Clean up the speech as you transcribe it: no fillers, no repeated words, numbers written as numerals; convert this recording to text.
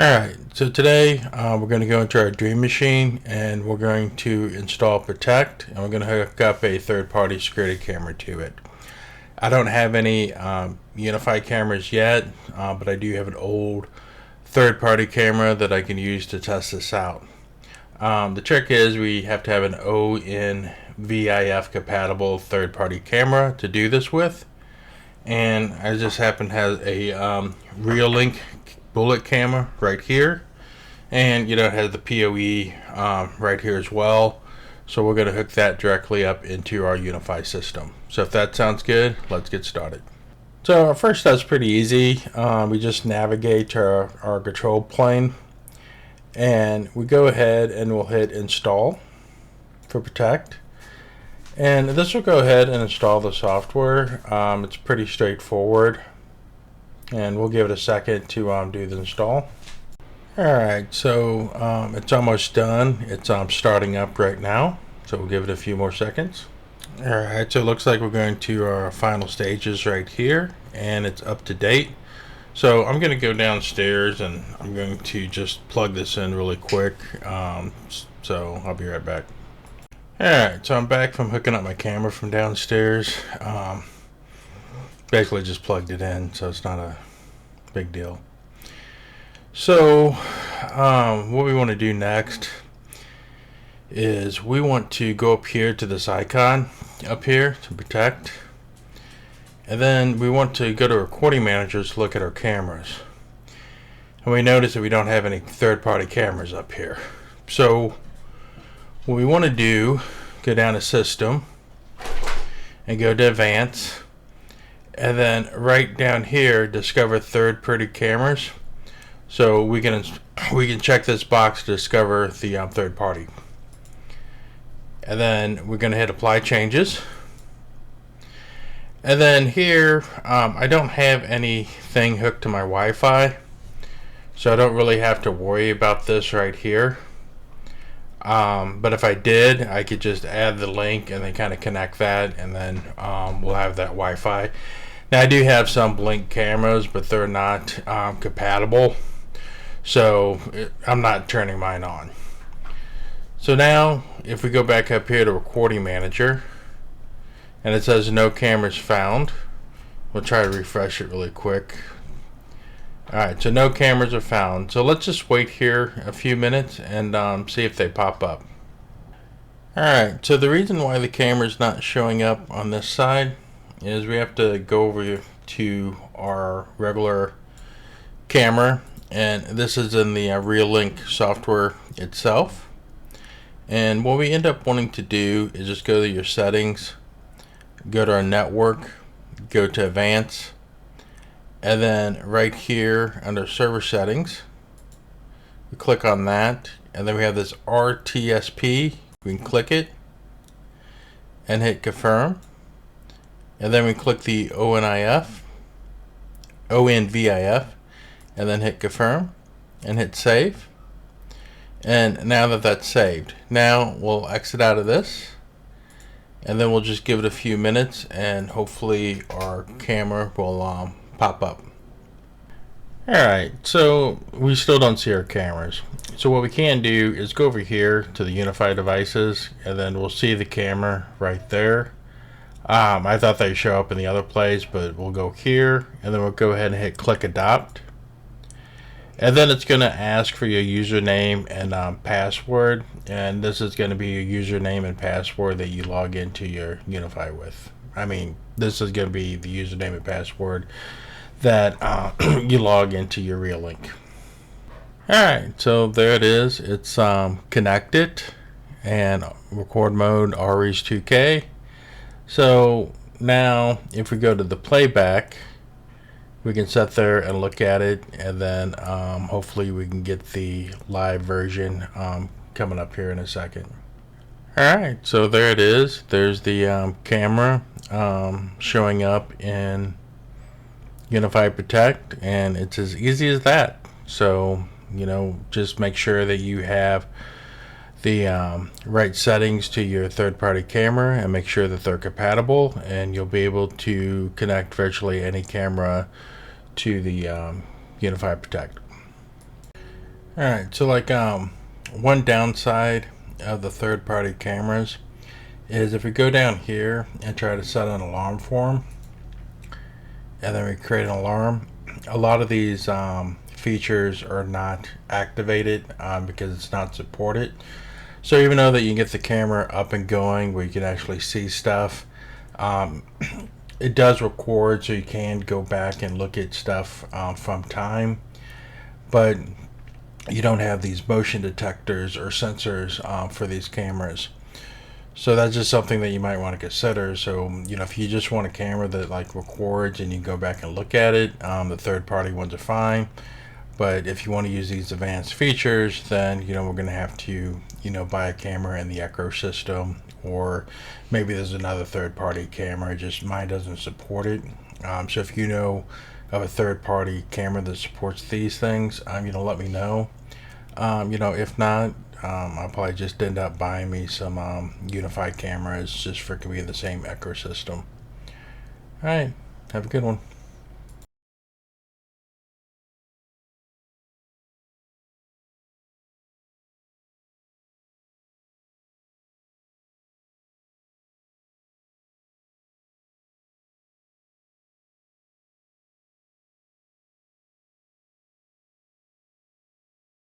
Alright, so today we're going to go into our Dream Machine and we're going to install Protect, and we're going to hook up a third-party security camera to it. I don't have any UniFi cameras yet, but I do have an old third-party camera that I can use to test this out. The trick is we have to have an ONVIF compatible third-party camera to do this with, and I just happen to have a Reolink bullet camera right here, and it has the PoE right here as well, so we're going to hook that directly up into our UniFi system. So if that sounds good, let's get started. So our first step's pretty easy. We just navigate to our control plane and we go ahead and we'll hit install for Protect, and this will go ahead and install the software. It's pretty straightforward, and we'll give it a second to do the install. Alright, so it's almost done. It's starting up right now, so we'll give it a few more seconds. Alright, so it looks like we're going to our final stages right here, and it's up to date. So I'm going to go downstairs and I'm going to just plug this in really quick, so I'll be right back. Alright, so I'm back from hooking up my camera from downstairs. Basically just plugged it in, so it's not a big deal. So what we want to do next is we want to go up here to this icon up here to Protect, and then we want to go to Recording Manager to look at our cameras, and we notice that we don't have any third-party cameras up here. So what we want to do, go down to System and go to Advanced, and then right down here discover third-party cameras. So we can check this box to discover the third party, and then we're going to hit apply changes. And then here I don't have anything hooked to my Wi-Fi, so I don't really have to worry about this right here. But if I did, I could just add the link and then kind of connect that, and then we'll have that Wi-Fi. Now I do have some Blink cameras, but they're not compatible, so I'm not turning mine on. So now if we go back up here to Recording Manager, and it says no cameras found, we'll try to refresh it really quick. Alright, so no cameras are found. So let's just wait here a few minutes and see if they pop up. Alright, so the reason why the camera's not showing up on this side is we have to go over to our regular camera, and this is in the Reolink software itself. And what we end up wanting to do is just go to your settings, go to our network, go to Advanced, and then right here under server settings we click on that, and then we have this RTSP. We can click it and hit confirm, and then we click the ONVIF, and then hit confirm and hit save. And now that that's saved, now we'll exit out of this, and then we'll just give it a few minutes and hopefully our camera will pop up. Alright, so we still don't see our cameras. So what we can do is go over here to the UniFi devices, and then we'll see the camera right there. I thought they'd show up in the other place, but we'll go here, and then we'll go ahead and hit click adopt. And then it's going to ask for your username and password, and this is going to be your username and password that you log into your UniFi with. I mean, this is going to be the username and password that you log into your Reolink. Alright, so there it is. It's connected, and record mode RE's 2K. So now if we go to the Playback, we can sit there and look at it, and then hopefully we can get the live version coming up here in a second. Alright, so there it is. There's the camera showing up in UniFi Protect, and it's as easy as that. So just make sure that you have the right settings to your third-party camera and make sure that they're compatible, and you'll be able to connect virtually any camera to the UniFi Protect. All right, so like one downside of the third-party cameras is if we go down here and try to set an alarm for them, and then we create an alarm, a lot of these features are not activated because it's not supported. So even though that you can get the camera up and going where you can actually see stuff, um, it does record, so you can go back and look at stuff from time, but you don't have these motion detectors or sensors for these cameras. So that's just something that you might want to consider. So, if you just want a camera that like records and you go back and look at it, the third party ones are fine. But if you want to use these advanced features, then, we're going to have to, buy a camera in the ecosystem, or maybe there's another third party camera, just mine doesn't support it. So if you know of a third party camera that supports these things, let me know. If not, I'll probably just end up buying me some UniFi cameras just for it to be in the same ecosystem. All right, have a good one.